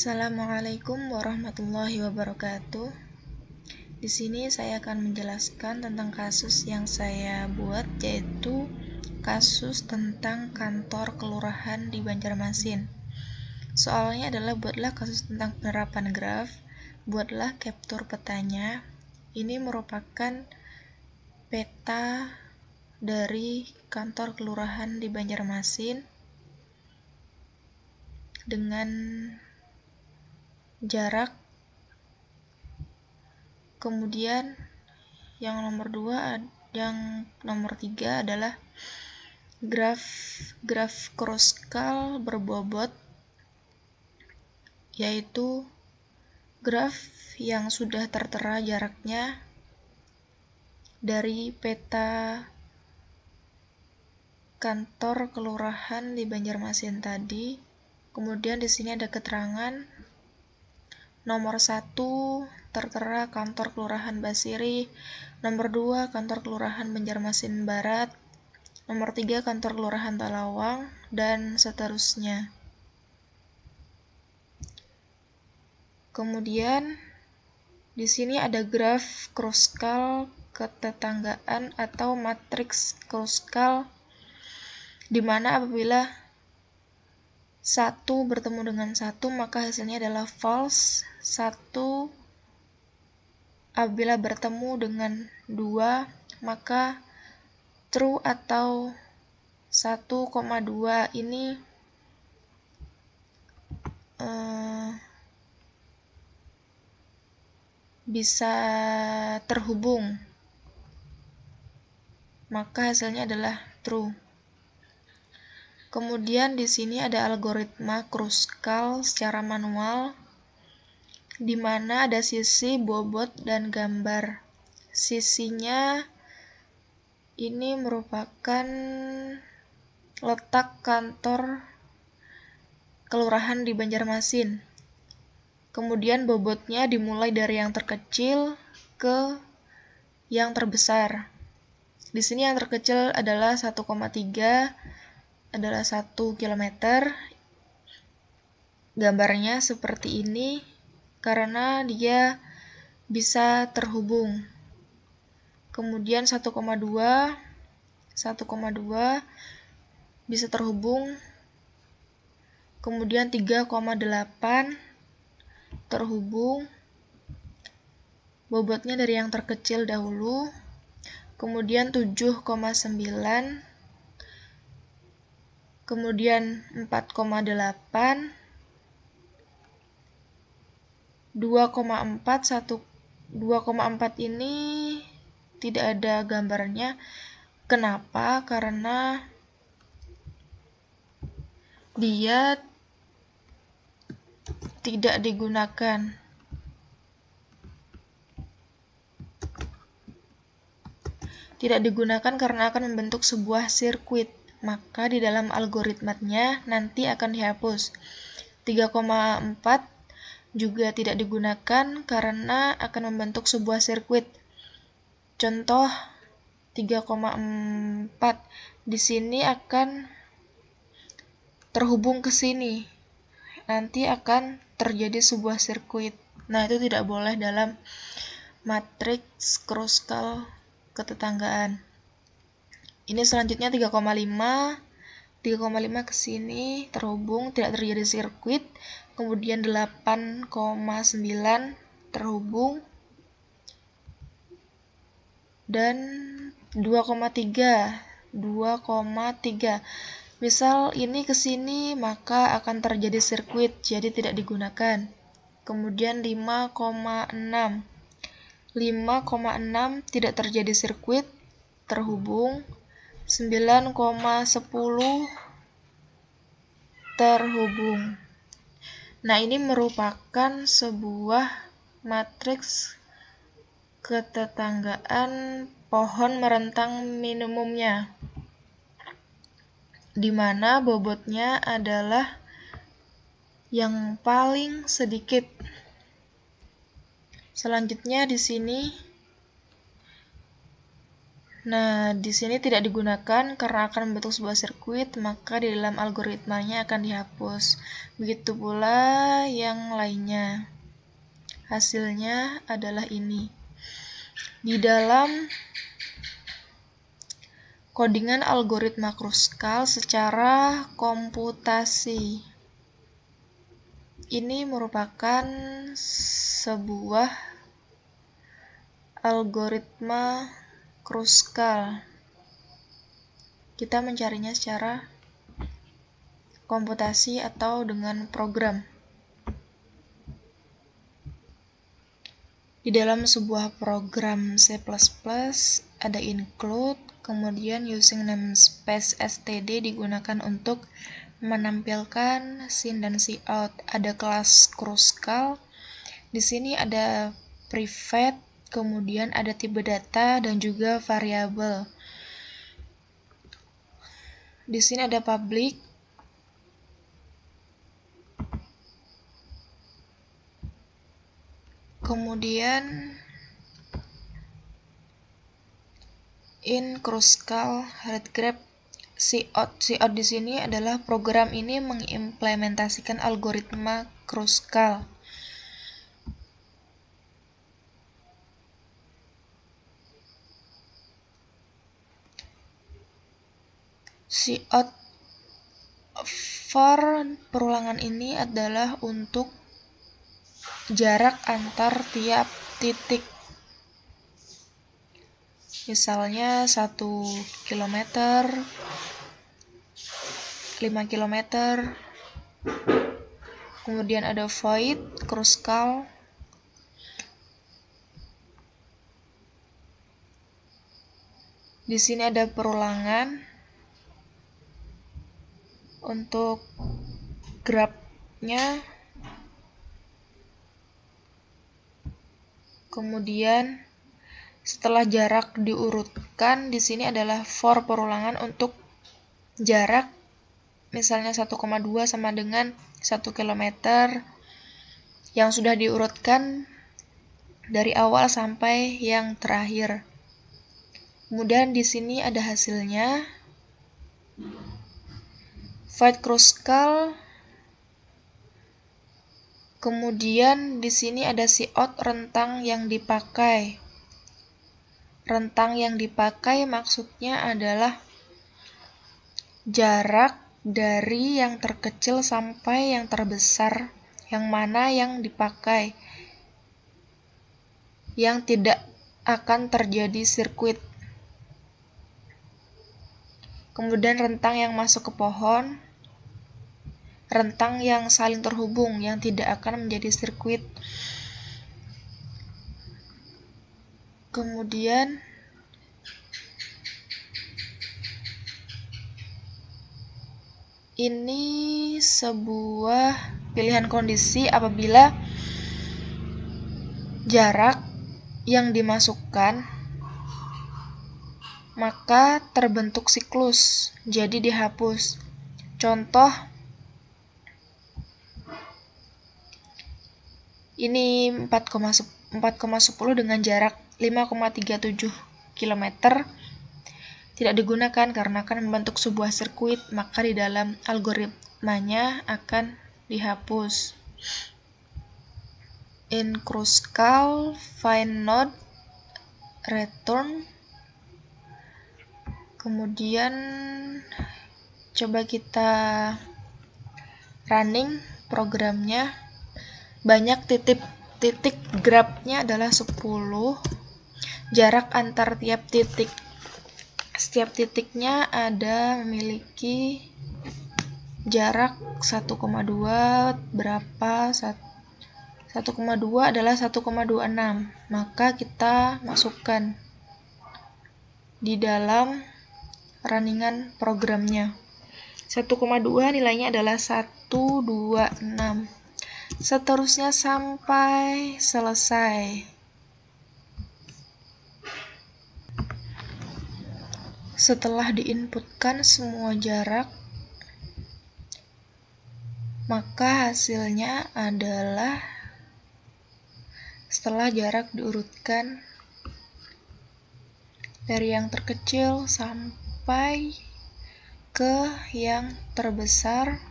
Assalamualaikum warahmatullahi wabarakatuh. Di sini saya akan menjelaskan tentang kasus yang saya buat, yaitu kasus tentang kantor kelurahan di Banjarmasin. Soalnya adalah buatlah kasus tentang penerapan graf, buatlah capture petanya. Ini merupakan peta dari kantor kelurahan di Banjarmasin dengan jarak. Kemudian yang nomor 3 adalah graf Kruskal berbobot, yaitu graf yang sudah tertera jaraknya dari peta kantor kelurahan di Banjarmasin tadi. Kemudian di sini ada keterangan nomor 1 tertera kantor kelurahan Basiri, nomor 2 kantor kelurahan Banjarmasin Barat, nomor 3 kantor kelurahan Talawang, dan seterusnya. Kemudian di sini ada graf Kruskal ketetanggaan atau matriks Kruskal, di mana apabila 1 bertemu dengan 1 maka hasilnya adalah false. 1 apabila bertemu dengan 2 maka true, atau 1,2 ini bisa terhubung, maka hasilnya adalah true. Kemudian di sini ada algoritma Kruskal secara manual, di mana ada sisi, bobot, dan gambar. Sisinya ini merupakan letak kantor kelurahan di Banjarmasin. Kemudian bobotnya dimulai dari yang terkecil ke yang terbesar. Di sini yang terkecil adalah 1,3, adalah 1 km. Gambarnya seperti ini karena dia bisa terhubung. Kemudian 1,2 bisa terhubung. Kemudian 3,8 terhubung. Bobotnya dari yang terkecil dahulu. Kemudian 7,9, kemudian 4,8, 2,4 ini tidak ada gambarnya. Kenapa? Karena dia tidak digunakan. Tidak digunakan karena akan membentuk sebuah sirkuit, maka di dalam algoritmanya nanti akan dihapus. 3,4 juga tidak digunakan karena akan membentuk sebuah sirkuit. Contoh 3,4 di sini akan terhubung ke sini, nanti akan terjadi sebuah sirkuit. Nah, itu tidak boleh dalam matriks Kruskal ketetanggaan. Ini selanjutnya 3,5 ke sini terhubung, tidak terjadi sirkuit. Kemudian 8,9 terhubung, dan 2,3. Misal ini ke sini maka akan terjadi sirkuit, jadi tidak digunakan. Kemudian 5,6 tidak terjadi sirkuit, terhubung. 9,10 terhubung. Nah, ini merupakan sebuah matriks ketetanggaan pohon merentang minimumnya, di mana bobotnya adalah yang paling sedikit. Selanjutnya di sini Nah, di sini tidak digunakan karena akan membentuk sebuah sirkuit, maka di dalam algoritmanya akan dihapus. Begitu pula yang lainnya. Hasilnya adalah ini. Di dalam codingan algoritma Kruskal secara komputasi, ini merupakan sebuah algoritma Kruskal. Kita mencarinya secara komputasi atau dengan program. Di dalam sebuah program C++ ada include, kemudian using namespace std digunakan untuk menampilkan scene dan cout. Ada kelas Kruskal. Di sini ada private, kemudian ada tipe data dan juga variabel. Di sini ada public, kemudian in Kruskal readgraph cout. Cout di sini adalah program ini mengimplementasikan algoritma Kruskal. Cout for perulangan ini adalah untuk jarak antar tiap titik. Misalnya 1 km, 5 km. Kemudian ada void Kruskal. Di sini ada perulangan untuk grafnya. Kemudian setelah jarak diurutkan, di sini adalah for perulangan untuk jarak, misalnya 1,2 sama dengan 1 km yang sudah diurutkan dari awal sampai yang terakhir. Kemudian di sini ada hasilnya. Void Kruskal. Kemudian di sini ada cout rentang yang dipakai. Rentang yang dipakai maksudnya adalah jarak dari yang terkecil sampai yang terbesar, yang mana yang dipakai, yang tidak akan terjadi sirkuit. Kemudian rentang yang masuk ke pohon, rentang yang saling terhubung, yang tidak akan menjadi sirkuit. Kemudian ini sebuah pilihan kondisi apabila jarak yang dimasukkan maka terbentuk siklus, jadi dihapus. Contoh, ini 4,10 dengan jarak 5,37 km tidak digunakan karena akan membentuk sebuah sirkuit, maka di dalam algoritmanya akan dihapus. In Kruskal, find node, return. Kemudian coba kita running programnya. Banyak titik grafnya adalah 10. Jarak antar tiap titik, setiap titiknya ada memiliki jarak 1,2 berapa? 1,2 adalah 1,26. Maka kita masukkan di dalam runningan programnya. 1,2 nilainya adalah 126. Seterusnya sampai selesai. Setelah diinputkan semua jarak, maka hasilnya adalah setelah jarak diurutkan dari yang terkecil sampai ke yang terbesar.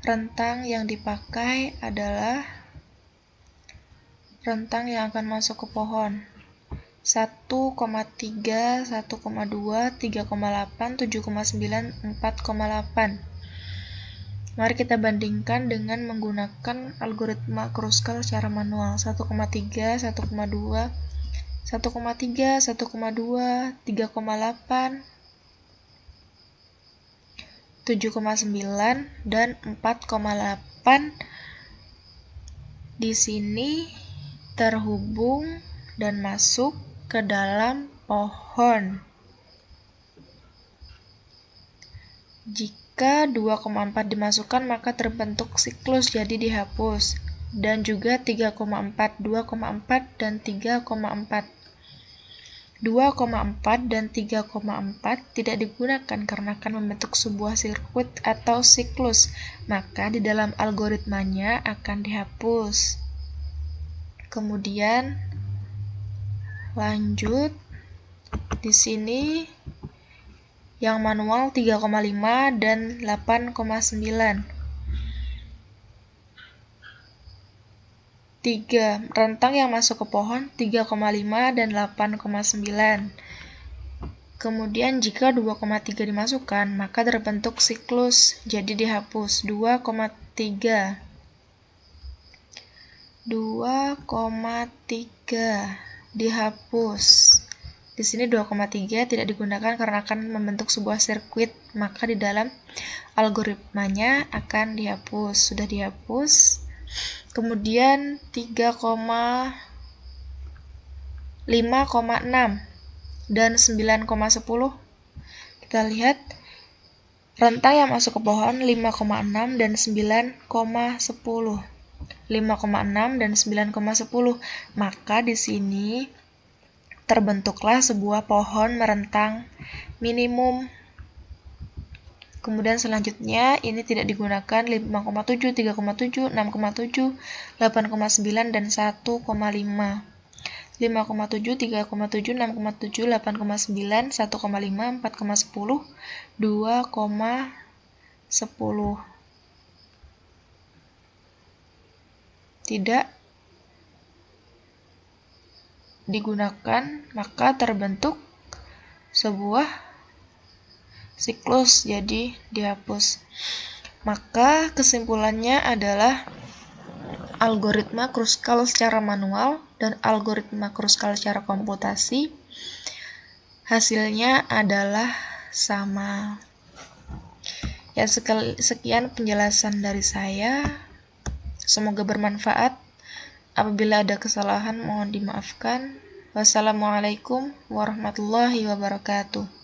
Rentang yang dipakai adalah rentang yang akan masuk ke pohon 1,3, 1,2, 3,8, 7,9, 4,8. Mari kita bandingkan dengan menggunakan algoritma Kruskal secara manual. 1,3, 1,2, 1,3, 1,2, 3,8, 7,9 dan 4,8 di sini terhubung dan masuk ke dalam pohon. Jika 2,4 dimasukkan maka terbentuk siklus, jadi dihapus. Dan juga 3,4, 2,4 dan 3,4. 2,4 dan 3,4 tidak digunakan karena akan membentuk sebuah sirkuit atau siklus, maka di dalam algoritmanya akan dihapus. Kemudian lanjut di sini yang manual 3,5 dan 8,9. 3. Rentang yang masuk ke pohon 3,5 dan 8,9. Kemudian jika 2,3 dimasukkan, maka terbentuk siklus, jadi dihapus. 2,3. 2,3 dihapus. Di sini 2,3 tidak digunakan karena akan membentuk sebuah sirkuit, maka di dalam algoritmanya akan dihapus. Sudah dihapus. Kemudian 5,6 dan 9,10. Kita lihat rentang yang masuk ke pohon 5,6 dan 9,10. 5,6 dan 9,10. Maka di sini terbentuklah sebuah pohon merentang minimum. Kemudian selanjutnya ini tidak digunakan 5,7, 3,7, 6,7, 8,9 dan 1,5. 5,7, 3,7, 6,7, 8,9, 1,5, 4,10, 2,10. Tidak digunakan, maka terbentuk sebuah siklus, jadi dihapus. Maka kesimpulannya adalah algoritma Kruskal secara manual dan algoritma Kruskal secara komputasi hasilnya adalah sama. Ya, sekian penjelasan dari saya. Semoga bermanfaat. Apabila ada kesalahan mohon dimaafkan. Wassalamualaikum warahmatullahi wabarakatuh.